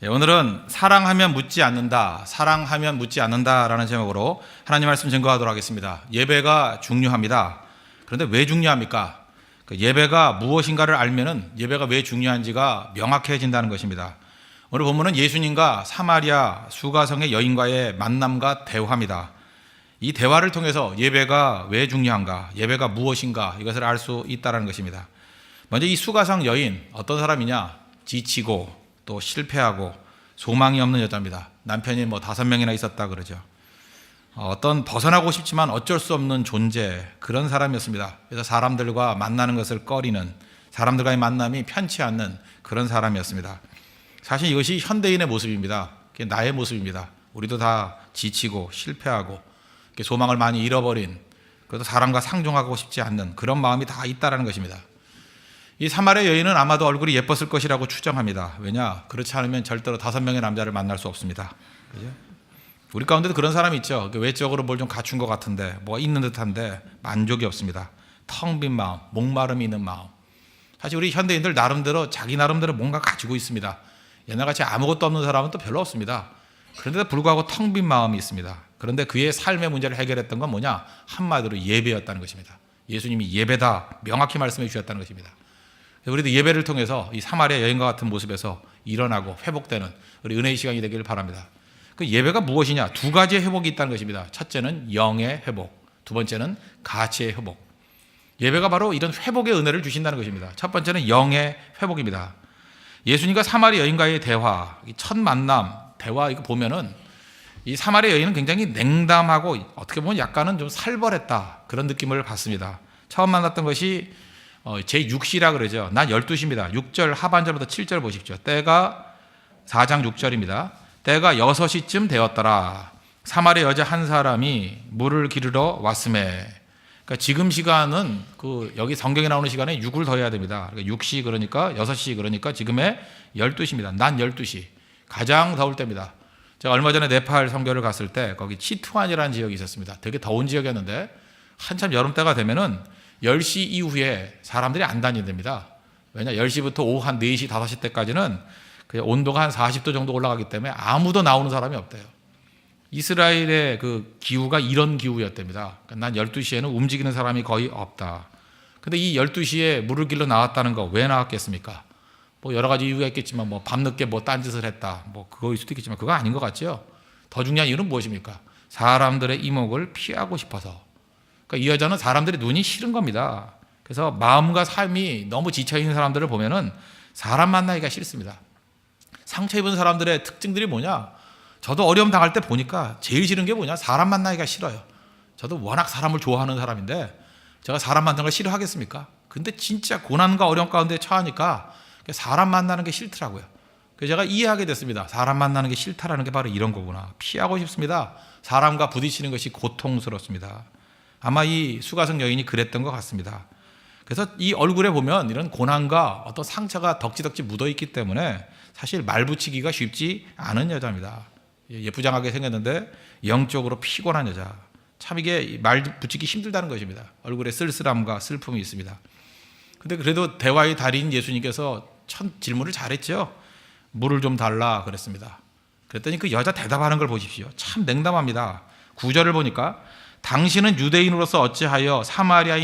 오늘은 사랑하면 묻지 않는다, 사랑하면 묻지 않는다라는 제목으로 하나님 말씀 증거하도록 하겠습니다. 예배가 중요합니다. 그런데 왜 중요합니까? 예배가 무엇인가를 알면은 예배가 왜 중요한지가 명확해진다는 것입니다. 오늘 본문은 예수님과 사마리아 수가성의 여인과의 만남과 대화입니다. 이 대화를 통해서 예배가 왜 중요한가, 예배가 무엇인가 이것을 알 수 있다는 것입니다. 먼저 이 수가성 여인, 어떤 사람이냐? 지치고 또 실패하고 소망이 없는 여자입니다. 남편이 5명이나 있었다 그러죠. 어떤 벗어나고 싶지만 어쩔 수 없는 존재, 그런 사람이었습니다. 그래서 사람들과 만나는 것을 꺼리는, 사람들과의 만남이 편치 않는 그런 사람이었습니다. 사실 이것이 현대인의 모습입니다. 나의 모습입니다. 우리도 다 지치고 실패하고 소망을 많이 잃어버린, 그래도 사람과 상종하고 싶지 않는 그런 마음이 다 있다는 것입니다. 이 사마리아 여인은 아마도 얼굴이 예뻤을 것이라고 추정합니다. 왜냐? 그렇지 않으면 절대로 5명의 남자를 만날 수 없습니다. 그죠? 우리 가운데도 그런 사람이 있죠. 외적으로 뭘 좀 갖춘 것 같은데, 뭐가 있는 듯한데 만족이 없습니다. 텅 빈 마음, 목마름이 있는 마음. 사실 우리 현대인들 나름대로 자기 나름대로 뭔가 가지고 있습니다. 옛날같이 아무것도 없는 사람은 또 별로 없습니다. 그런데도 불구하고 텅 빈 마음이 있습니다. 그런데 그의 삶의 문제를 해결했던 건 뭐냐? 한마디로 예배였다는 것입니다. 예수님이 예배다 명확히 말씀해 주셨다는 것입니다. 우리도 예배를 통해서 이 사마리아 여인과 같은 모습에서 일어나고 회복되는 우리 은혜의 시간이 되기를 바랍니다. 그 예배가 무엇이냐? 2가지의 회복이 있다는 것입니다. 첫째는 영의 회복, 두 번째는 가치의 회복. 예배가 바로 이런 회복의 은혜를 주신다는 것입니다. 첫 번째는 영의 회복입니다. 예수님과 사마리아 여인과의 대화, 첫 만남, 대화 이거 보면은 이 사마리아 여인은 굉장히 냉담하고 어떻게 보면 약간은 좀 살벌했다, 그런 느낌을 받습니다. 처음 만났던 것이 제6시라 그러죠. 난 12시입니다. 6절 하반절부터 7절 보십시오. 때가 4장 6절입니다. 때가 6시쯤 되었더라. 사마리아 여자 한 사람이 물을 기르러 왔음에. 그러니까 지금 시간은 여기 성경에 나오는 시간에 6을 더해야 됩니다. 그러니까 6시 그러니까 6시 그러니까 지금의 12시입니다. 난 12시. 가장 더울 때입니다. 제가 얼마 전에 네팔 선교를 갔을 때 거기 치투안이라는 지역이 있었습니다. 되게 더운 지역이었는데 한참 여름 때가 되면은 10시 이후에 사람들이 안 다닌답니다. 왜냐? 10시부터 오후 한 4시, 5시 때까지는 온도가 한 40도 정도 올라가기 때문에 아무도 나오는 사람이 없대요. 이스라엘의 그 기후가 이런 기후였답니다. 난 12시에는 움직이는 사람이 거의 없다. 근데 이 12시에 물을 길러 나왔다는 거 왜 나왔겠습니까? 여러 가지 이유가 있겠지만 밤늦게 딴짓을 했다. 그거일 수도 있겠지만 그거 아닌 것 같죠? 더 중요한 이유는 무엇입니까? 사람들의 이목을 피하고 싶어서. 이 여자는 사람들의 눈이 싫은 겁니다. 그래서 마음과 삶이 너무 지쳐있는 사람들을 보면은 사람 만나기가 싫습니다. 상처 입은 사람들의 특징들이 뭐냐? 저도 어려움 당할 때 보니까 제일 싫은 게 뭐냐? 사람 만나기가 싫어요. 저도 워낙 사람을 좋아하는 사람인데 제가 사람 만나는 걸 싫어하겠습니까? 근데 진짜 고난과 어려움 가운데 처하니까 사람 만나는 게 싫더라고요. 그래서 제가 이해하게 됐습니다. 사람 만나는 게 싫다라는 게 바로 이런 거구나. 피하고 싶습니다. 사람과 부딪히는 것이 고통스럽습니다. 아마 이 수가성 여인이 그랬던 것 같습니다. 그래서 이 얼굴에 보면 이런 고난과 어떤 상처가 덕지덕지 묻어있기 때문에 사실 말 붙이기가 쉽지 않은 여자입니다. 예쁘장하게 생겼는데 영적으로 피곤한 여자. 참 이게 말 붙이기 힘들다는 것입니다. 얼굴에 쓸쓸함과 슬픔이 있습니다. 근데 그래도 대화의 달인 예수님께서 첫 질문을 잘했죠. 물을 좀 달라 그랬습니다. 그랬더니 그 여자 대답하는 걸 보십시오. 참 냉담합니다. 9절을 보니까 당신은 유대인으로서 어찌하여 사마리아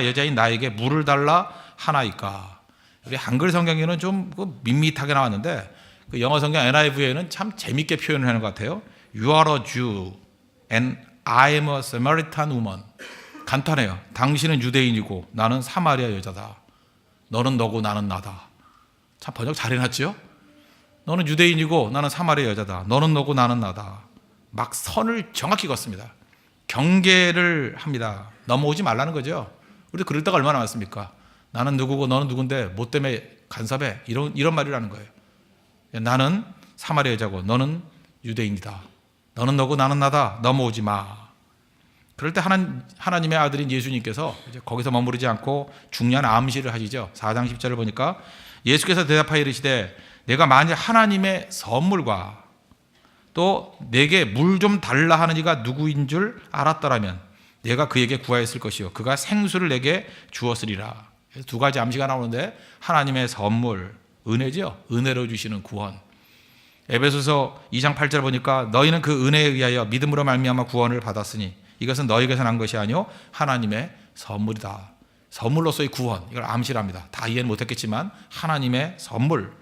여자인 나에게 물을 달라 하나이까. 우리 한글 성경에는 좀 밋밋하게 나왔는데 그 영어 성경 NIV에는 참 재밌게 표현을 하는 것 같아요. You are a Jew and I am a Samaritan woman. 간단해요. 당신은 유대인이고 나는 사마리아 여자다. 너는 너고 나는 나다. 참 번역 잘 해놨죠? 너는 유대인이고 나는 사마리아 여자다. 너는 너고 나는 나다. 막 선을 정확히 걷습니다. 경계를 합니다. 넘어오지 말라는 거죠. 우리도 그럴 때가 얼마나 많습니까? 나는 누구고 너는 누군데 뭐 때문에 간섭해? 이런 말이라는 거예요. 나는 사마리아 여자고 너는 유대인이다. 너는 너고 나는 나다. 넘어오지 마. 그럴 때 하나님의 아들인 예수님께서 이제 거기서 머무르지 않고 중요한 암시를 하시죠. 4장 10절을 보니까 예수께서 대답하여 이르시되 내가 만일 하나님의 선물과 또 내게 물 좀 달라 하는 이가 누구인 줄 알았더라면 내가 그에게 구하였을 것이요 그가 생수를 내게 주었으리라. 그래서 2가지 암시가 나오는데 하나님의 선물, 은혜죠. 은혜로 주시는 구원. 에베소서 2장 8절 보니까 너희는 그 은혜에 의하여 믿음으로 말미암아 구원을 받았으니 이것은 너희에게서 난 것이 아니요 하나님의 선물이다. 선물로서의 구원, 이걸 암시랍니다. 다 이해는 못했겠지만 하나님의 선물.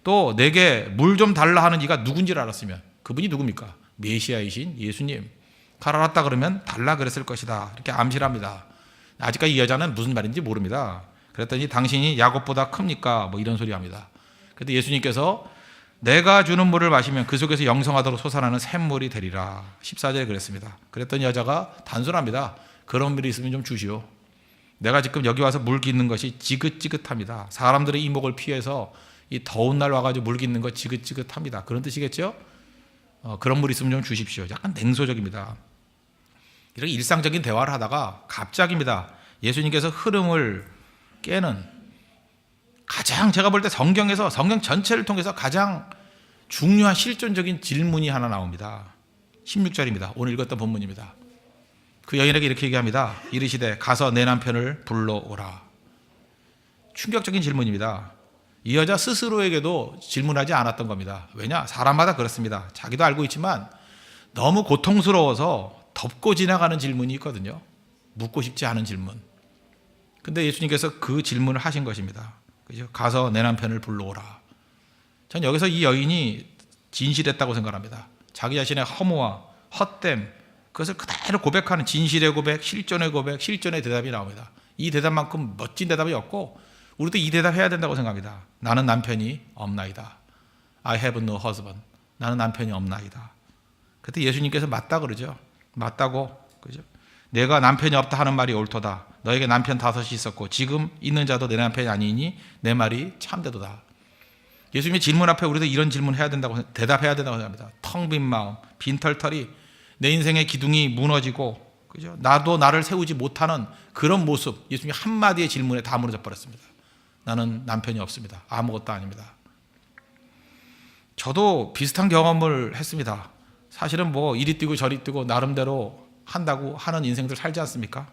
또 내게 물 좀 달라 하는 이가 누군지를 알았으면 그분이 누굽니까? 메시아이신 예수님. 칼 알았다 그러면 달라 그랬을 것이다. 이렇게 암시랍니다. 아직까지 이 여자는 무슨 말인지 모릅니다. 그랬더니 당신이 야곱보다 큽니까? 뭐 이런 소리 합니다. 그런데 예수님께서 내가 주는 물을 마시면 그 속에서 영성하도록 솟아나는 샘물이 되리라. 14절에 그랬습니다. 그랬더니 여자가 단순합니다. 그런 물이 있으면 좀 주시오. 내가 지금 여기 와서 물 깃는 것이 지긋지긋합니다. 사람들의 이목을 피해서 이 더운 날 와가지고 물 깃는 거 지긋지긋합니다. 그런 뜻이겠죠? 그런 물 있으면 좀 주십시오. 약간 냉소적입니다. 이렇게 일상적인 대화를 하다가 갑자기입니다. 예수님께서 흐름을 깨는 가장 제가 볼 때 성경에서 성경 전체를 통해서 가장 중요한 실존적인 질문이 하나 나옵니다. 16절입니다. 오늘 읽었던 본문입니다. 그 여인에게 이렇게 얘기합니다. 이르시되 가서 내 남편을 불러오라. 충격적인 질문입니다. 이 여자 스스로에게도 질문하지 않았던 겁니다. 왜냐? 사람마다 그렇습니다. 자기도 알고 있지만 너무 고통스러워서 덮고 지나가는 질문이 있거든요. 묻고 싶지 않은 질문. 근데 예수님께서 그 질문을 하신 것입니다. 그죠? 가서 내 남편을 불러오라. 전 여기서 이 여인이 진실했다고 생각합니다. 자기 자신의 허무와 헛됨, 그것을 그대로 고백하는 진실의 고백, 실존의 고백, 실존의 대답이 나옵니다. 이 대답만큼 멋진 대답이 없고 우리도 이 대답 해야 된다고 생각합니다. 나는 남편이 없나이다. I have no husband. 나는 남편이 없나이다. 그때 예수님께서 맞다 그러죠. 맞다고. 그죠? 내가 남편이 없다 하는 말이 옳도다. 너에게 남편 5이 있었고 지금 있는 자도 내 남편이 아니니 내 말이 참되도다. 예수님의 질문 앞에 우리도 이런 질문 해야 된다고, 대답해야 된다고 생각합니다. 텅 빈 마음, 빈털털이 내 인생의 기둥이 무너지고, 그죠? 나도 나를 세우지 못하는 그런 모습. 예수님이 한마디의 질문에 다 무너져 버렸습니다. 나는 남편이 없습니다. 아무것도 아닙니다. 저도 비슷한 경험을 했습니다. 사실은 뭐 이리 뛰고 저리 뛰고 나름대로 한다고 하는 인생들 살지 않습니까?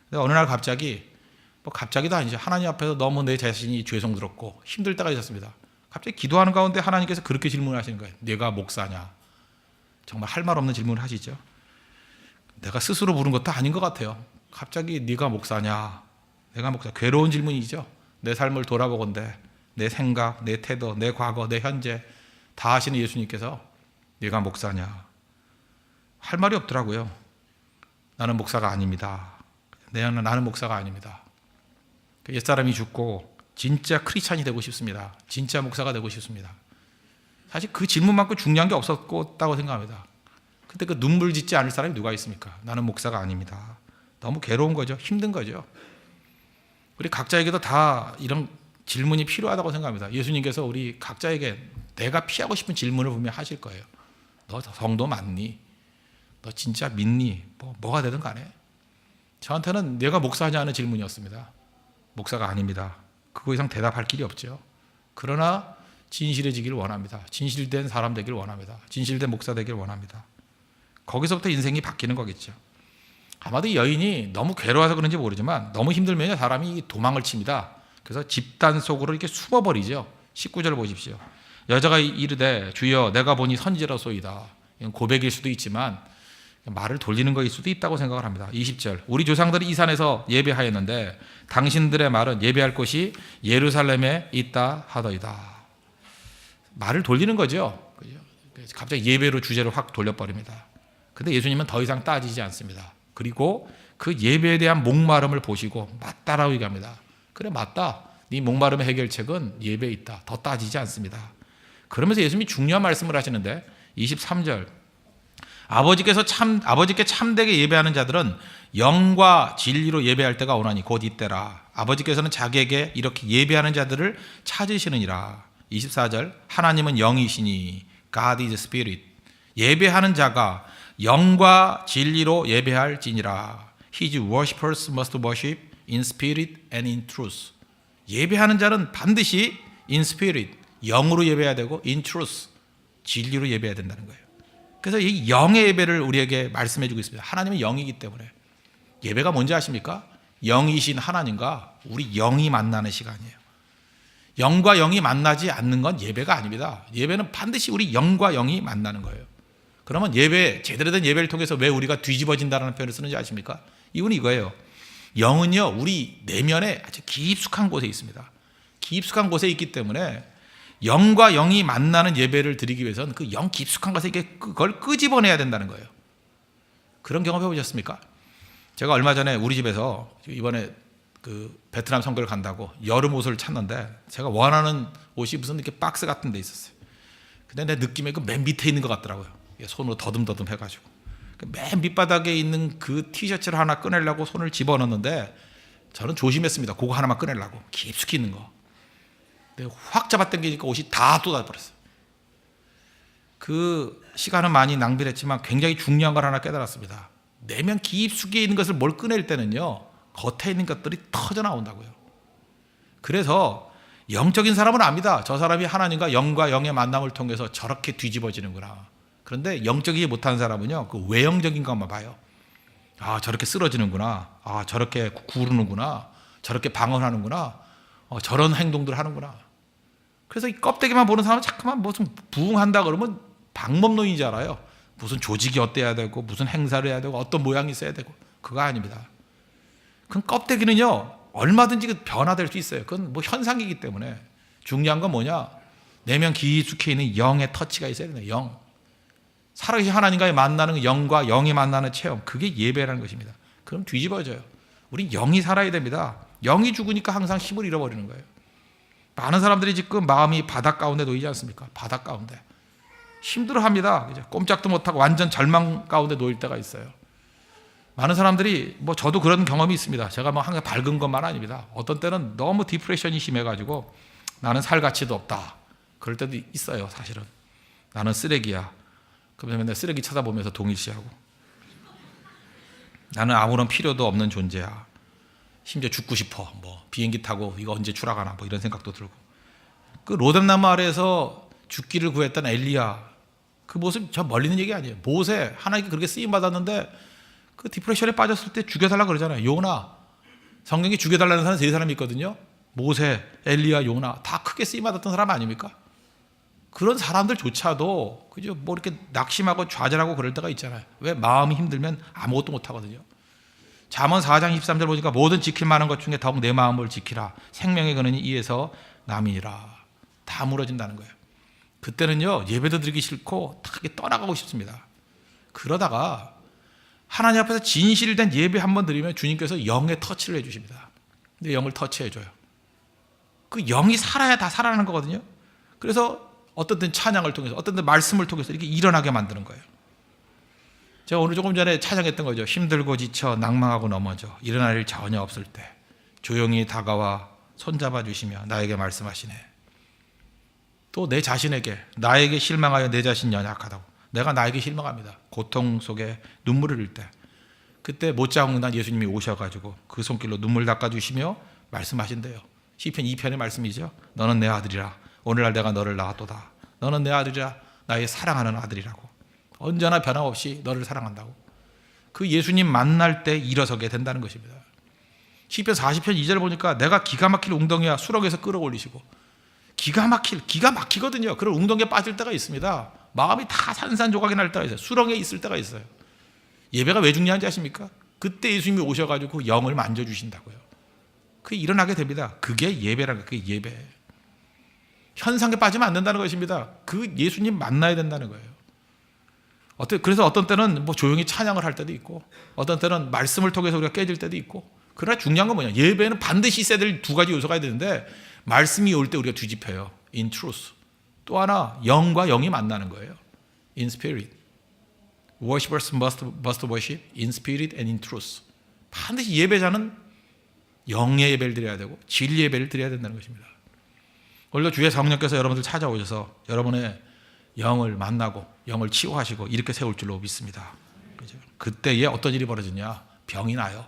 근데 어느 날 갑자기, 뭐 갑자기도 아니죠. 하나님 앞에서 너무 내 자신이 죄송스럽고 힘들 때가 있었습니다. 갑자기 기도하는 가운데 하나님께서 그렇게 질문하시는 거예요. 네가 목사냐? 정말 할 말 없는 질문을 하시죠. 내가 스스로 물은 것도 아닌 것 같아요. 갑자기 네가 목사냐? 내가 목사. 괴로운 질문이죠. 내 삶을 돌아보건대 내 생각, 내 태도, 내 과거, 내 현재 다 아시는 예수님께서 네가 목사냐? 할 말이 없더라고요. 나는 목사가 아닙니다. 나는 목사가 아닙니다. 옛사람이 죽고 진짜 크리스찬이 되고 싶습니다. 진짜 목사가 되고 싶습니다. 사실 그 질문만큼 중요한 게 없었다고 생각합니다. 근데 그 눈물 짓지 않을 사람이 누가 있습니까? 나는 목사가 아닙니다. 너무 괴로운 거죠. 힘든 거죠. 우리 각자에게도 다 이런 질문이 필요하다고 생각합니다. 예수님께서 우리 각자에게 내가 피하고 싶은 질문을 분명히 하실 거예요. 너 성도 맞니? 너 진짜 믿니? 뭐가 되든 간에. 저한테는 내가 목사냐 하는 질문이었습니다. 목사가 아닙니다. 그거 이상 대답할 길이 없죠. 그러나 진실해지기를 원합니다. 진실된 사람 되기를 원합니다. 진실된 목사 되기를 원합니다. 거기서부터 인생이 바뀌는 거겠죠. 아마도 이 여인이 너무 괴로워서 그런지 모르지만 너무 힘들면 사람이 도망을 칩니다. 그래서 집단 속으로 이렇게 숨어버리죠. 19절 보십시오. 여자가 이르되 주여 내가 보니 선지자로소이다. 이건 고백일 수도 있지만 말을 돌리는 것일 수도 있다고 생각을 합니다. 20절 우리 조상들이 이 산에서 예배하였는데 당신들의 말은 예배할 곳이 예루살렘에 있다 하더이다. 말을 돌리는 거죠. 갑자기 예배로 주제를 확 돌려버립니다. 근데 예수님은 더 이상 따지지 않습니다. 그리고 그 예배에 대한 목마름을 보시고 맞다라고 얘기합니다. 그래 맞다. 네 목마름의 해결책은 예배에 있다. 더 따지지 않습니다. 그러면서 예수님이 중요한 말씀을 하시는데 23절 아버지께 참되게 예배하는 자들은 영과 진리로 예배할 때가 오나니 곧 이때라. 아버지께서는 자기에게 이렇게 예배하는 자들을 찾으시느니라. 24절 하나님은 영이시니 God is Spirit. 예배하는 자가 영과 진리로 예배할지니라. His worshippers must worship in spirit and in truth. 예배하는 자는 반드시 in spirit, 영으로 예배해야 되고 in truth, 진리로 예배해야 된다는 거예요. 그래서 이 영의 예배를 우리에게 말씀해 주고 있습니다. 하나님은 영이기 때문에. 예배가 뭔지 아십니까? 영이신 하나님과 우리 영이 만나는 시간이에요. 영과 영이 만나지 않는 건 예배가 아닙니다. 예배는 반드시 우리 영과 영이 만나는 거예요. 그러면 예배, 제대로 된 예배를 통해서 왜 우리가 뒤집어진다는 표현을 쓰는지 아십니까? 이유는 이거예요. 영은요, 우리 내면에 아주 깊숙한 곳에 있습니다. 깊숙한 곳에 있기 때문에 영과 영이 만나는 예배를 드리기 위해서는 그 영 깊숙한 곳에 그걸 끄집어내야 된다는 거예요. 그런 경험 해보셨습니까? 제가 얼마 전에 우리 집에서 이번에 그 베트남 선교를 간다고 여름 옷을 찾는데 제가 원하는 옷이 무슨 이렇게 박스 같은 데 있었어요. 근데 내 느낌에 그 맨 밑에 있는 것 같더라고요. 손으로 더듬더듬 해가지고 맨 밑바닥에 있는 그 티셔츠를 하나 꺼내려고 손을 집어넣는데 저는 조심했습니다. 그거 하나만 꺼내려고 깊숙이 있는 거. 근데 확 잡아당기니까 옷이 다 쏟아버렸어요. 그 시간은 많이 낭비를 했지만 굉장히 중요한 걸 하나 깨달았습니다. 내면 깊숙이 있는 것을 뭘 꺼낼 때는요, 겉에 있는 것들이 터져 나온다고요. 그래서 영적인 사람은 압니다. 저 사람이 하나님과 영과 영의 만남을 통해서 저렇게 뒤집어지는구나. 그런데 영적이지 못한 사람은요, 그 외형적인 것만 봐요. 아, 저렇게 쓰러지는구나. 아, 저렇게 구르는구나. 저렇게 방언하는구나. 저런 행동들 하는구나. 그래서 이 껍데기만 보는 사람은 자꾸만 무슨 부흥한다 그러면 방법론인 줄 알아요. 무슨 조직이 어때야 되고 무슨 행사를 해야 되고 어떤 모양이 있어야 되고. 그거 아닙니다. 그 껍데기는요, 얼마든지 변화될 수 있어요. 그건 뭐 현상이기 때문에. 중요한 건 뭐냐? 내면 깊숙이 있는 영의 터치가 있어야 되는 거예요. 영. 살아계신 하나님과의 만나는 영과 영이 만나는 체험, 그게 예배라는 것입니다. 그럼 뒤집어져요. 우리 영이 살아야 됩니다. 영이 죽으니까 항상 힘을 잃어버리는 거예요. 많은 사람들이 지금 마음이 바닥 가운데 놓이지 않습니까? 바닥 가운데 힘들어합니다. 꼼짝도 못하고 완전 절망 가운데 놓일 때가 있어요. 많은 사람들이, 뭐 저도 그런 경험이 있습니다. 제가 뭐 항상 밝은 것만 아닙니다. 어떤 때는 너무 디프레션이 심해가지고 나는 살 가치도 없다, 그럴 때도 있어요. 사실은 나는 쓰레기야. 그러면 맨날 쓰레기 찾아보면서 동일시하고, 나는 아무런 필요도 없는 존재야. 심지어 죽고 싶어. 뭐 비행기 타고 이거 언제 추락하나 뭐 이런 생각도 들고. 그 로뎀나무 아래에서 죽기를 구했던 엘리야, 그 모습 저 멀리 있는 얘기 아니에요. 모세, 하나님께 그렇게 쓰임 받았는데 그 디프레션에 빠졌을 때 죽여달라 그러잖아요. 요나, 성경에 죽여달라는 사람 세 사람이 있거든요. 모세, 엘리야, 요나, 다 크게 쓰임 받았던 사람 아닙니까? 그런 사람들조차도 그죠, 뭐 이렇게 낙심하고 좌절하고 그럴 때가 있잖아요. 왜? 마음이 힘들면 아무것도 못 하거든요. 잠언 4장 13절 보니까 모든 지킬 만한 것 중에 더욱 내 마음을 지키라. 생명의 근원이 이에서 남이니라. 다 무너진다는 거예요. 그때는요, 예배도 드리기 싫고 다 떠나가고 싶습니다. 그러다가 하나님 앞에서 진실된 예배 한번 드리면 주님께서 영의 터치를 해주십니다. 근데 영을 터치해줘요. 그 영이 살아야 다 살아나는 거거든요. 그래서 어떤 때는 찬양을 통해서, 어떤 때는 말씀을 통해서 이렇게 일어나게 만드는 거예요. 제가 오늘 조금 전에 찬양했던 거죠. 힘들고 지쳐 낭망하고 넘어져 일어날 일 전혀 없을 때 조용히 다가와 손잡아 주시며 나에게 말씀하시네. 또 내 자신에게, 나에게 실망하여 내 자신 연약하다고. 내가 나에게 실망합니다. 고통 속에 눈물을 흘릴 때, 그때 못자국난 예수님이 오셔가지고 그 손길로 눈물 닦아주시며 말씀하신대요. 시편 2편의 말씀이죠. 너는 내 아들이라. 오늘날 내가 너를 낳았도다. 너는 내 아들이라. 나의 사랑하는 아들이라고. 언제나 변함없이 너를 사랑한다고. 그 예수님 만날 때 일어서게 된다는 것입니다. 시편 40편 2절 보니까 내가 기가 막힐 웅덩이와 수렁에서 끌어올리시고, 기가 막히거든요. 그런 웅덩이에 빠질 때가 있습니다. 마음이 다 산산조각이 날 때가 있어요. 수렁에 있을 때가 있어요. 예배가 왜 중요한지 아십니까? 그때 예수님이 오셔가지고 영을 만져주신다고요. 그게 일어나게 됩니다. 그게 예배라는 거예요. 그게 예배. 현상에 빠지면 안 된다는 것입니다. 그 예수님 만나야 된다는 거예요. 그래서 어떤 때는 뭐 조용히 찬양을 할 때도 있고, 어떤 때는 말씀을 통해서 우리가 깨질 때도 있고. 그러나 중요한 건 뭐냐? 예배는 반드시 있어야 될 두 가지 요소가 되는데, 말씀이 올 때 우리가 뒤집혀요. In truth. 또 하나, 영과 영이 만나는 거예요. In spirit. Worshippers must worship in spirit and in truth. 반드시 예배자는 영의 예배를 드려야 되고 진리 예배를 드려야 된다는 것입니다. 오늘도 주의 성령께서 여러분들 찾아오셔서 여러분의 영을 만나고 영을 치유하시고 이렇게 세울 줄로 믿습니다. 그죠? 그때에 어떤 일이 벌어지냐? 병이 나요.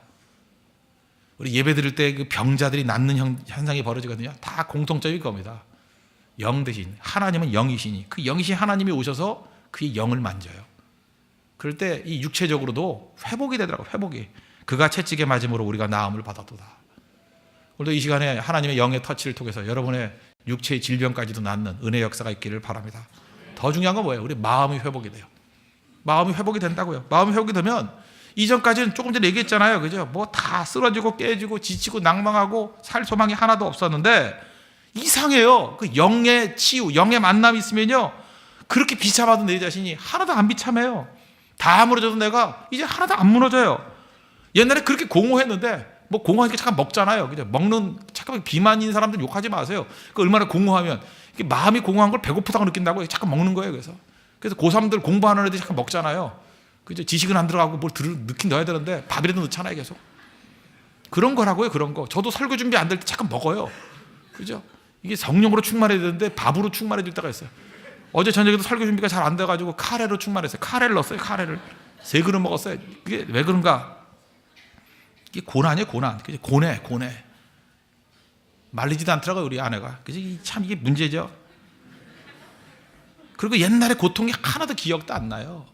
우리 예배 드릴 때 그 병자들이 낫는 현상이 벌어지거든요. 다 공통점일 겁니다. 영 대신 하나님은 영이시니 그 영이신 하나님이 오셔서 그의 영을 만져요. 그럴 때 이 육체적으로도 회복이 되더라고요. 회복이. 그가 채찍에 맞음으로 우리가 나음을 받았도다. 오늘도 이 시간에 하나님의 영의 터치를 통해서 여러분의 육체의 질병까지도 낫는 은혜 역사가 있기를 바랍니다. 더 중요한 건 뭐예요? 우리 마음이 회복이 돼요. 마음이 회복이 된다고요. 마음이 회복이 되면 이전까지는 조금 전에 얘기했잖아요. 그죠? 뭐 다 쓰러지고 깨지고 지치고 낭망하고 살 소망이 하나도 없었는데 이상해요. 그 영의 치유, 영의 만남이 있으면요. 그렇게 비참하던 내 자신이 하나도 안 비참해요. 다 무너져도 내가 이제 하나도 안 무너져요. 옛날에 그렇게 공허했는데 뭐 공허하니까 잠깐 먹잖아요. 그죠? 먹는 잠깐 비만인 사람들 욕하지 마세요. 그 얼마나 공허하면 마음이 공허한 걸 배고프다고 느낀다고 잠깐 먹는 거예요. 그래서 고3들 공부하는 애들이 잠깐 먹잖아요. 그죠? 지식은 안 들어가고 뭘 넣긴 넣어야 되는데 밥이라도 넣잖아요. 계속 그런 거라고요. 그런 거. 저도 설교 준비 안 될 때 잠깐 먹어요. 그죠? 이게 성령으로 충만해야 되는데 밥으로 충만해질 때가 있어요. 어제 저녁에도 설교 준비가 잘 안 돼가지고 카레로 충만했어요. 카레를 넣었어요. 카레를 3그릇 먹었어요. 그게 왜 그런가? 이게 고난이에요. 고난. 고뇌. 말리지도 않더라고요. 우리 아내가. 그래서 참 이게 문제죠. 그리고 옛날에 고통이 하나도 기억도 안 나요.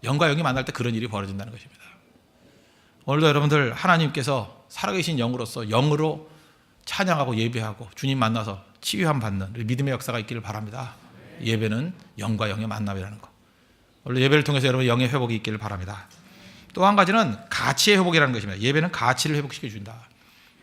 영과 영이 만날 때 그런 일이 벌어진다는 것입니다. 오늘도 여러분들 하나님께서 살아계신 영으로서 영으로 찬양하고 예배하고 주님 만나서 치유함 받는 믿음의 역사가 있기를 바랍니다. 예배는 영과 영의 만남이라는 거. 원래 예배를 통해서 여러분 영의 회복이 있기를 바랍니다. 또 한 가지는 가치의 회복이라는 것입니다. 예배는 가치를 회복시켜준다.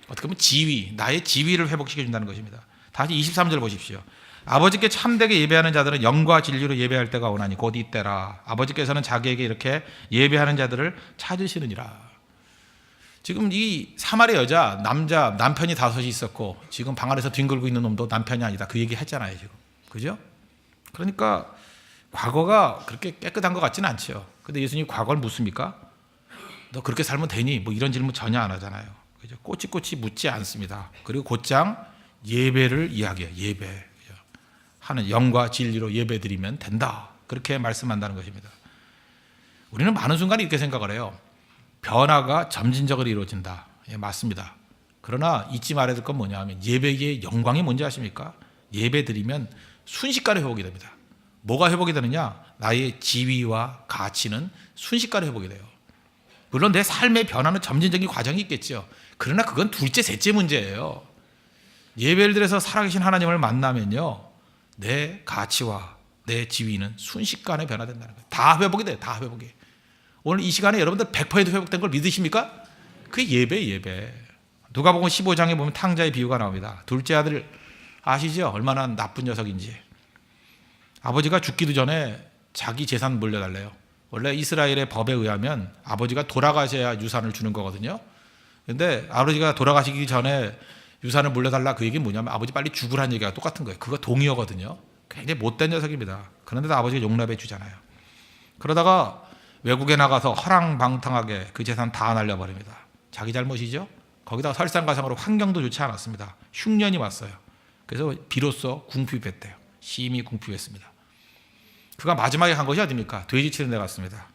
어떻게 보면 지위, 나의 지위를 회복시켜준다는 것입니다. 다시 23절 보십시오. 아버지께 참되게 예배하는 자들은 영과 진리로 예배할 때가 오나니 곧 이때라. 아버지께서는 자기에게 이렇게 예배하는 자들을 찾으시느니라. 지금 이 사마리아 여자 남편이 5이 있었고 지금 방 안에서 뒹굴고 있는 놈도 남편이 아니다. 그 얘기 했잖아요. 지금. 그죠? 그러니까 과거가 그렇게 깨끗한 것 같지는 않죠. 근데 예수님이 과거를 묻습니까? 너 그렇게 살면 되니? 뭐 이런 질문 전혀 안 하잖아요. 그죠? 꼬치꼬치 묻지 않습니다. 그리고 곧장 예배를 이야기해요. 예배. 그죠? 하는 영과 진리로 예배 드리면 된다. 그렇게 말씀한다는 것입니다. 우리는 많은 순간에 이렇게 생각을 해요. 변화가 점진적으로 이루어진다. 예, 맞습니다. 그러나 잊지 말아야 될 건 뭐냐 하면 예배의 영광이 뭔지 아십니까? 예배 드리면 순식간에 회복이 됩니다. 뭐가 회복이 되느냐? 나의 지위와 가치는 순식간에 회복이 돼요. 물론 내 삶의 변화는 점진적인 과정이 있겠죠. 그러나 그건 둘째, 셋째 문제예요. 예배를 드려서 살아계신 하나님을 만나면요. 내 가치와 내 지위는 순식간에 변화된다는 거예요. 다 회복이 돼요. 다 회복이. 오늘 이 시간에 여러분들 100% 회복된 걸 믿으십니까? 그게 예배. 누가복음 15장에 보면 탕자의 비유가 나옵니다. 둘째 아들 아시죠? 얼마나 나쁜 녀석인지. 아버지가 죽기도 전에 자기 재산 물려달래요. 원래 이스라엘의 법에 의하면 아버지가 돌아가셔야 유산을 주는 거거든요. 그런데 아버지가 돌아가시기 전에 유산을 물려달라 그 얘기는 뭐냐면 아버지 빨리 죽으라는 얘기가 똑같은 거예요. 그거 동의어거든요. 굉장히 못된 녀석입니다. 그런데도 아버지가 용납해 주잖아요. 그러다가 외국에 나가서 허랑방탕하게 그 재산 다 날려버립니다. 자기 잘못이죠. 거기다가 설상가상으로 환경도 좋지 않았습니다. 흉년이 왔어요. 그래서 비로소 궁핍했대요. 심히 궁핍했습니다. 그가 마지막에 간 것이 어디입니까? 돼지 치는 데 갔습니다.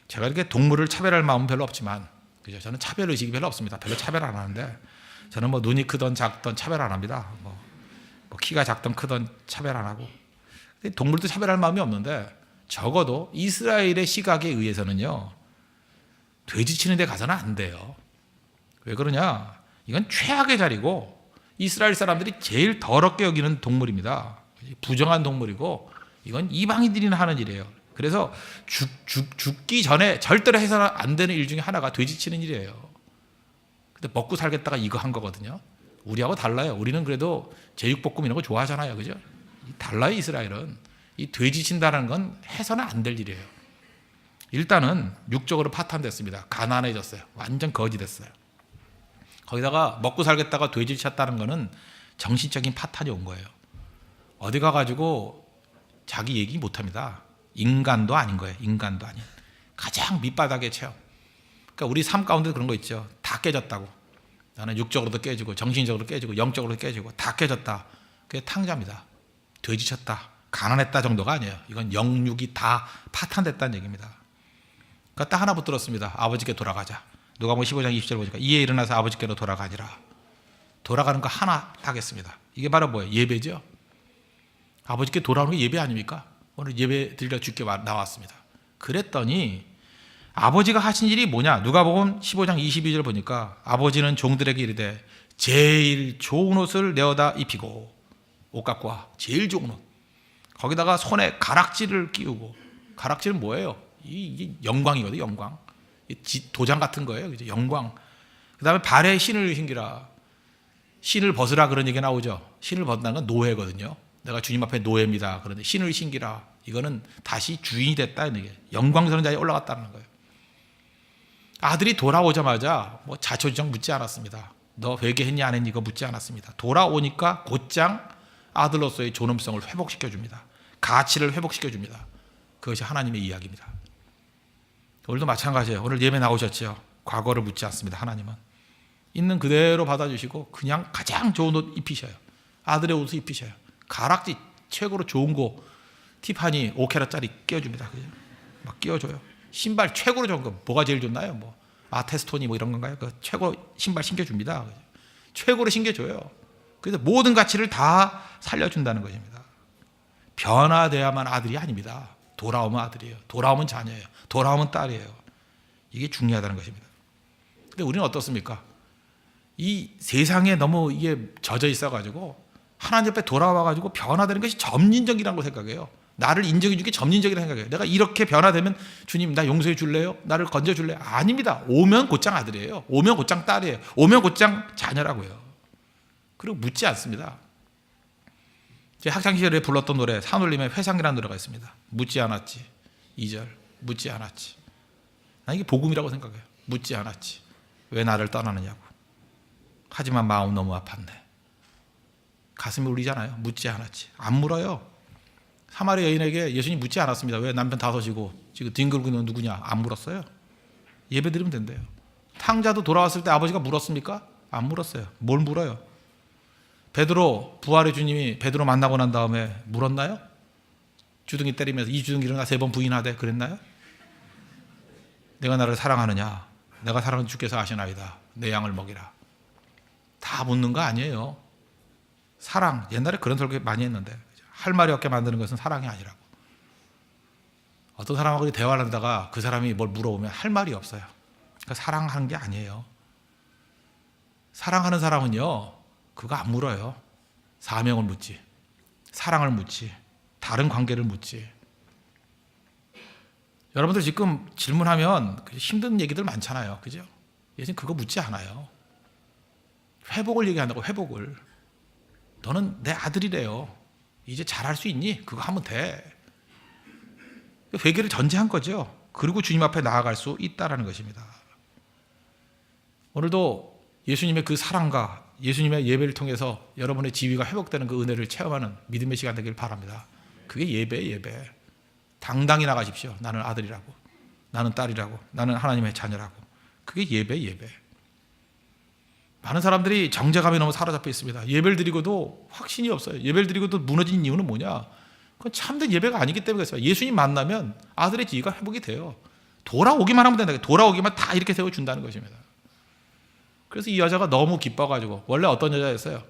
제가 이렇게 동물을 차별할 마음은 별로 없지만 그죠? 저는 차별 의식이 별로 없습니다. 별로 차별 안 하는데 저는 뭐 눈이 크던 작던 차별 안 합니다. 뭐 키가 작던 크던 차별 안 하고 동물도 차별할 마음이 없는데 적어도 이스라엘의 시각에 의해서는요. 돼지 치는 데 가서는 안 돼요. 왜 그러냐? 이건 최악의 자리고 이스라엘 사람들이 제일 더럽게 여기는 동물입니다. 부정한 동물이고 이건 이방인들이나 하는 일이에요. 그래서 죽기 전에 절대로 해서는 안 되는 일 중에 하나가 돼지 치는 일이에요. 근데 먹고 살겠다가 이거 한 거거든요. 우리하고 달라요. 우리는 그래도 제육볶음 이런 거 좋아하잖아요. 그죠? 달라요. 이스라엘은. 이 돼지 친다는 건 해서는 안 될 일이에요. 일단은 육적으로 파탄됐습니다. 가난해졌어요. 완전 거지 됐어요. 거기다가 먹고 살겠다가 돼지 쳤다는 거는 정신적인 파탄이 온 거예요. 어디 가가지고 자기 얘기 못합니다. 인간도 아닌 거예요. 인간도 아닌. 가장 밑바닥의 체험. 그러니까 우리 삶 가운데 그런 거 있죠. 다 깨졌다고. 나는 육적으로도 깨지고 정신적으로 깨지고 영적으로도 깨지고 다 깨졌다. 그게 탕자입니다. 돼지 쳤다. 가난했다 정도가 아니에요. 이건 영육이 다 파탄됐다는 얘기입니다. 그러니까 딱 하나 붙들었습니다. 아버지께 돌아가자. 누가복음 15장 20절 보니까 이에 일어나서 아버지께로 돌아가니라. 돌아가는 거 하나 하겠습니다. 이게 바로 뭐예요? 예배죠. 아버지께 돌아오는 게 예배 아닙니까? 오늘 예배 드리러 주께 나왔습니다. 그랬더니 아버지가 하신 일이 뭐냐? 누가복음 15장 22절 보니까 아버지는 종들에게 이르되 제일 좋은 옷을 내어다 입히고, 옷 갖고 와. 제일 좋은 옷. 거기다가 손에 가락지를 끼우고. 가락지는 뭐예요? 이게 영광이거든요. 영광. 도장 같은 거예요. 그죠? 영광. 그 다음에 발에 신을 신기라. 신을 벗으라 그런 얘기 나오죠. 신을 벗는다는 건 노예거든요. 내가 주님 앞에 노예입니다. 그런데 신을 신기라. 이거는 다시 주인이 됐다. 이게 영광스러운 자리에 올라갔다는 거예요. 아들이 돌아오자마자 뭐 자초지종 묻지 않았습니다. 너 회개했니 안 했니 이거 묻지 않았습니다. 돌아오니까 곧장 아들로서의 존엄성을 회복시켜줍니다. 가치를 회복시켜줍니다. 그것이 하나님의 이야기입니다. 오늘도 마찬가지예요. 오늘 예배 나오셨죠. 과거를 묻지 않습니다. 하나님은 있는 그대로 받아주시고 그냥 가장 좋은 옷 입히셔요. 아들의 옷을 입히셔요. 가락지 최고로 좋은 거 티파니 5캐럿짜리 끼워줍니다. 그죠? 막 끼워줘요. 신발 최고로 좋은 거 뭐가 제일 좋나요? 뭐 아테스토니 뭐 이런 건가요? 그 최고 신발 신겨줍니다. 그죠? 최고로 신겨줘요. 그래서 모든 가치를 다 살려준다는 것입니다. 변화돼야만 아들이 아닙니다. 돌아오면 아들이에요. 돌아오면 자녀예요. 돌아오면 딸이에요. 이게 중요하다는 것입니다. 근데 우리는 어떻습니까? 이 세상에 너무 이게 젖어 있어가지고 하나님 옆에 돌아와가지고 변화되는 것이 점진적이라는 걸 생각해요. 나를 인정해 주기 점진적이라고 생각해요. 내가 이렇게 변화되면 주님 나 용서해 줄래요? 나를 건져 줄래요? 아닙니다. 오면 곧장 아들이에요. 오면 곧장 딸이에요. 오면 곧장 자녀라고요. 그리고 묻지 않습니다. 제 학창시절에 불렀던 노래 산울림의 회상이라는 노래가 있습니다. 묻지 않았지. 2절 묻지 않았지. 난 이게 복음이라고 생각해요. 묻지 않았지. 왜 나를 떠나느냐고. 하지만 마음 너무 아팠네. 가슴이 울리잖아요. 묻지 않았지. 안 물어요. 사마리 여인에게 예수님 묻지 않았습니다. 왜 남편 다섯이고 지금 뒹굴고 있는 건 누구냐. 안 물었어요. 예배 드리면 된대요. 탕자도 돌아왔을 때 아버지가 물었습니까? 안 물었어요. 뭘 물어요? 베드로 부활의 주님이 베드로 만나고 난 다음에 물었나요? 주둥이 때리면서 이 주둥이 일어나 3번 부인하되 그랬나요? 내가 나를 사랑하느냐? 내가 사랑하는 주께서 아시나이다. 내 양을 먹이라. 다 묻는 거 아니에요. 사랑. 옛날에 그런 설교 많이 했는데 할 말이 없게 만드는 것은 사랑이 아니라고. 어떤 사람하고 대화를 하다가 그 사람이 뭘 물어보면 할 말이 없어요. 그러니까 사랑하는 게 아니에요. 사랑하는 사람은요. 그거 안 물어요. 사명을 묻지. 사랑을 묻지. 다른 관계를 묻지. 여러분들 지금 질문하면 힘든 얘기들 많잖아요. 그죠? 예수님 그거 묻지 않아요. 회복을 얘기한다고 회복을. 너는 내 아들이래요. 이제 잘할 수 있니? 그거 하면 돼. 회개를 전제한 거죠. 그리고 주님 앞에 나아갈 수 있다는 것입니다. 오늘도 예수님의 그 사랑과 예수님의 예배를 통해서 여러분의 지위가 회복되는 그 은혜를 체험하는 믿음의 시간 되길 바랍니다. 그게 예배예요. 예배. 당당히 나가십시오. 나는 아들이라고. 나는 딸이라고. 나는 하나님의 자녀라고. 그게 예배. 많은 사람들이 정죄감에 너무 사로잡혀 있습니다. 예배를 드리고도 확신이 없어요. 예배를 드리고도 무너진 이유는 뭐냐? 그건 참된 예배가 아니기 때문에 그렇습니다. 예수님 만나면 아들의 지위가 회복이 돼요. 돌아오기만 하면 된다. 돌아오기만 다 이렇게 세워준다는 것입니다. 그래서 이 여자가 너무 기뻐가지고 원래 어떤 여자였어요?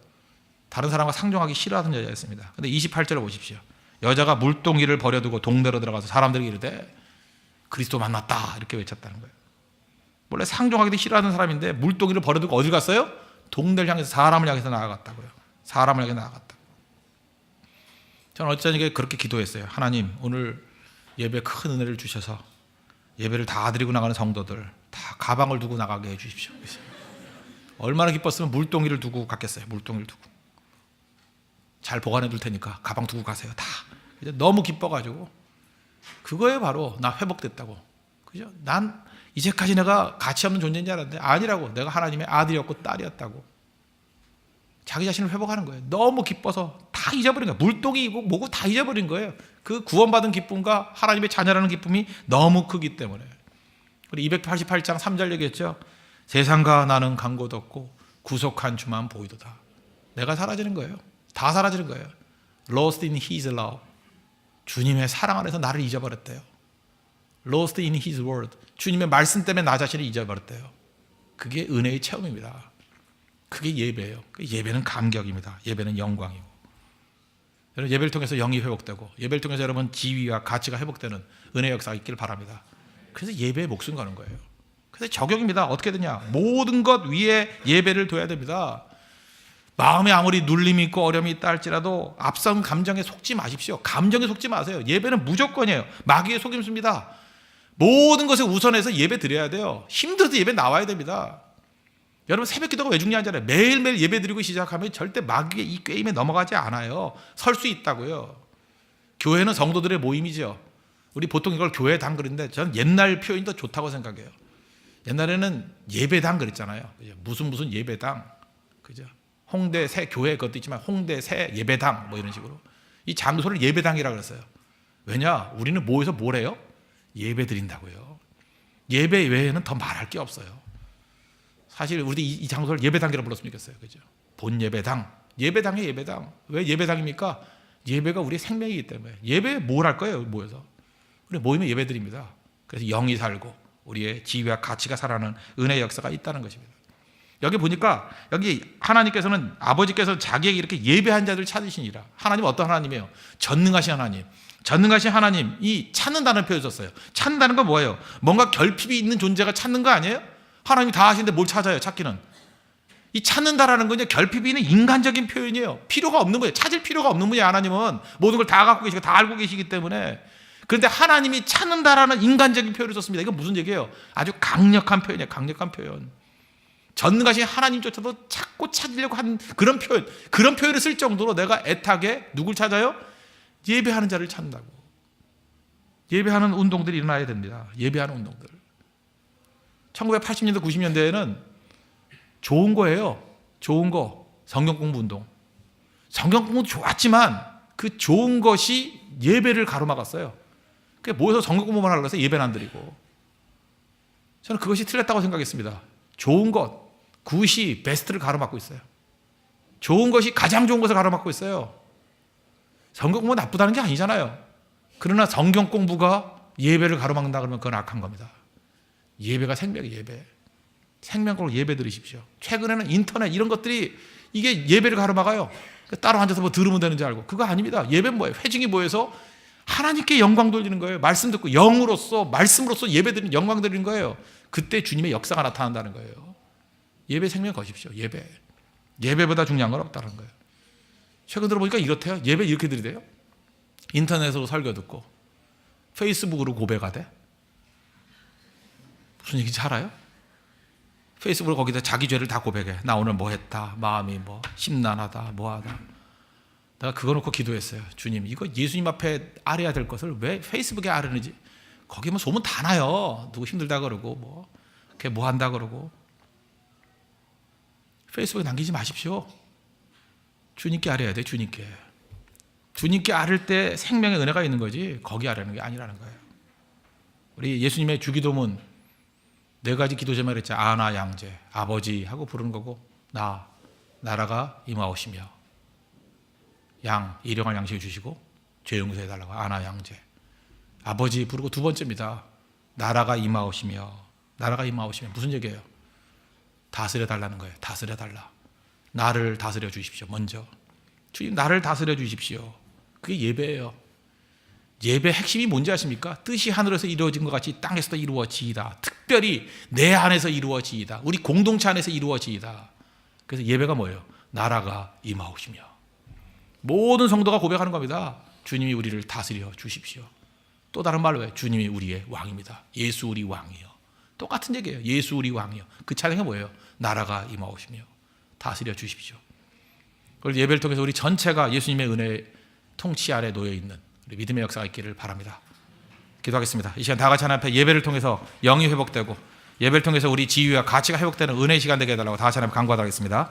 다른 사람과 상종하기 싫어하던 여자였습니다. 근데 28절을 보십시오. 여자가 물동이를 버려두고 동네로 들어가서 사람들에게 이르되 그리스도 만났다 이렇게 외쳤다는 거예요. 원래 상종하기도 싫어하는 사람인데 물동이를 버려두고 어딜 갔어요? 동네를 향해서 사람을 향해서 나아갔다고요. 사람을 향해 나아갔다. 저는 어쩌니까 그렇게 기도했어요. 하나님 오늘 예배 큰 은혜를 주셔서 예배를 다 드리고 나가는 성도들 다 가방을 두고 나가게 해주십시오. 얼마나 기뻤으면 물동이를 두고 갔겠어요. 물동이를 두고 잘 보관해 둘 테니까 가방 두고 가세요. 다 너무 기뻐가지고 그거에 바로 나 회복됐다고. 그죠? 난 이제까지 내가 가치 없는 존재인 줄 알았는데 아니라고. 내가 하나님의 아들이었고 딸이었다고. 자기 자신을 회복하는 거예요. 너무 기뻐서 다 잊어버린 거예요. 물동이고 뭐고 다 잊어버린 거예요. 그 구원받은 기쁨과 하나님의 자녀라는 기쁨이 너무 크기 때문에. 우리 288장 3절 얘기했죠. 세상과 나는 간 곳 없고 구속한 주만 보이도다. 내가 사라지는 거예요. 다 사라지는 거예요. Lost in His love. 주님의 사랑 안에서 나를 잊어버렸대요. Lost in His word. 주님의 말씀 때문에 나 자신을 잊어버렸대요. 그게 은혜의 체험입니다. 그게 예배예요. 예배는 감격입니다. 예배는 영광이고. 여러분 예배를 통해서 영이 회복되고 예배를 통해서 여러분 지위와 가치가 회복되는 은혜 역사가 있길 바랍니다. 그래서 예배에 목숨 거는 거예요. 그래서 적용입니다. 어떻게 되냐? 모든 것 위에 예배를 둬야 됩니다. 마음에 아무리 눌림이 있고 어려움이 있다 할지라도 앞선 감정에 속지 마십시오. 감정에 속지 마세요. 예배는 무조건이에요. 마귀의 속임수입니다. 모든 것에 우선해서 예배 드려야 돼요. 힘들어도 예배 나와야 됩니다. 여러분 새벽 기도가 왜 중요한지 알아요? 매일매일 예배 드리고 시작하면 절대 마귀의 이 꾀임에 넘어가지 않아요. 설 수 있다고요. 교회는 성도들의 모임이죠. 우리 보통 이걸 교회당 그러는데 저는 옛날 표현이 더 좋다고 생각해요. 옛날에는 예배당 그랬잖아요. 무슨 예배당, 그죠? 홍대 새 교회 그것도 있지만 홍대 새 예배당 뭐 이런 식으로 이 장소를 예배당이라고 그랬어요. 왜냐? 우리는 모여서 뭘 해요? 예배 드린다고요. 예배 외에는 더 말할 게 없어요. 사실 우리 이 장소를 예배당이라고 불렀으면 좋겠어요. 그죠? 본 예배당, 예배당이에요. 예배당. 왜 예배당입니까? 예배가 우리의 생명이기 때문에. 예배에 뭘 할 거예요? 모여서 우리 모이면 예배 드립니다. 그래서 영이 살고 우리의 지위와 가치가 살아나는 은혜의 역사가 있다는 것입니다. 여기 보니까 여기 하나님께서는 아버지께서 자기에게 이렇게 예배한 자들 찾으시니라. 하나님은 어떤 하나님이에요? 전능하신 하나님. 전능하신 하나님, 이 찾는다는 표현을 썼어요. 찾는다는 건 뭐예요? 뭔가 결핍이 있는 존재가 찾는 거 아니에요? 하나님이 다 하시는데 뭘 찾아요? 찾기는. 이 찾는다라는 건 결핍이 있는 인간적인 표현이에요. 필요가 없는 거예요. 찾을 필요가 없는 분이에요. 하나님은 모든 걸 다 갖고 계시고 다 알고 계시기 때문에. 그런데 하나님이 찾는다라는 인간적인 표현을 썼습니다. 이건 무슨 얘기예요? 아주 강력한 표현이에요. 강력한 표현. 전능하신 하나님조차도 찾고 찾으려고 하는 그런 표현을 쓸 정도로 내가 애타게 누굴 찾아요? 예배하는 자를 찾는다고. 예배하는 운동들이 일어나야 됩니다. 예배하는 운동들. 1980년대 90년대에는 좋은 거예요. 좋은 거. 성경 공부 운동. 성경 공부도 좋았지만 그 좋은 것이 예배를 가로막았어요. 모여서 성경 공부만 하려고 해서 예배는 안 드리고. 저는 그것이 틀렸다고 생각했습니다. 좋은 것, 굿이 베스트를 가로막고 있어요. 좋은 것이 가장 좋은 것을 가로막고 있어요. 성경 공부가 나쁘다는 게 아니잖아요. 그러나 성경 공부가 예배를 가로막는다 그러면 그건 악한 겁니다. 예배가 생명이에요. 예배. 생명으로 예배 드리십시오. 최근에는 인터넷 이런 것들이 이게 예배를 가로막아요. 따로 앉아서 뭐 들으면 되는 줄 알고. 그거 아닙니다. 예배는 뭐예요? 회중이 모여서 하나님께 영광 돌리는 거예요. 말씀 듣고 영으로서 말씀으로서 예배 드리는 영광 드리는 거예요. 그때 주님의 역사가 나타난다는 거예요. 예배 생명 거십시오. 예배. 예배보다 중요한 건 없다는 거예요. 최근 들어보니까 이렇대요. 예배 이렇게 드리대요. 인터넷으로 설교 듣고 페이스북으로 고백하대. 무슨 얘기인지 알아요? 페이스북으로 거기다 자기 죄를 다 고백해. 나 오늘 뭐 했다. 마음이 뭐 심란하다. 뭐하다. 내가 그거 놓고 기도했어요. 주님, 이거 예수님 앞에 아뢰야 될 것을 왜 페이스북에 아뢰는지. 거기 뭐 소문 다 나요. 누구 힘들다 그러고 뭐 걔 뭐 한다 그러고. 페이스북에 남기지 마십시오. 주님께 아뢰야 돼. 주님께 아뢰 때 생명의 은혜가 있는 거지 거기 아뢰는 게 아니라는 거예요. 우리 예수님의 주기도문 4가지 기도 제목을 했죠. 아나 양제, 아버지 하고 부르는 거고, 나라가 임하오시며, 일용할 양식을 주시고 죄 용서해 달라고. 아나 양제, 아버지 부르고 2번째입니다. 나라가 임하오시며. 나라가 임하오시며 무슨 얘기예요? 다스려 달라는 거예요. 다스려 달라. 나를 다스려 주십시오. 먼저 주님 나를 다스려 주십시오. 그게 예배예요. 예배 핵심이 뭔지 아십니까? 뜻이 하늘에서 이루어진 것 같이 땅에서도 이루어지이다. 특별히 내 안에서 이루어지이다. 우리 공동체 안에서 이루어지이다. 그래서 예배가 뭐예요? 나라가 임하오시며. 모든 성도가 고백하는 겁니다. 주님이 우리를 다스려 주십시오. 또 다른 말로 해요. 주님이 우리의 왕입니다. 예수 우리 왕이요. 똑같은 얘기예요. 예수 우리 왕이요. 그 찬양이 뭐예요? 나라가 임하오시며 다스려 주십시오. 그걸 예배를 통해서 우리 전체가 예수님의 은혜 통치 아래 놓여 있는 우리 믿음의 역사가 있기를 바랍니다. 기도하겠습니다. 이 시간 다 같이 하나님 앞에 예배를 통해서 영이 회복되고 예배를 통해서 우리 지위와 가치가 회복되는 은혜의 시간 되게 해달라고 다 같이 하나님 간구하겠습니다.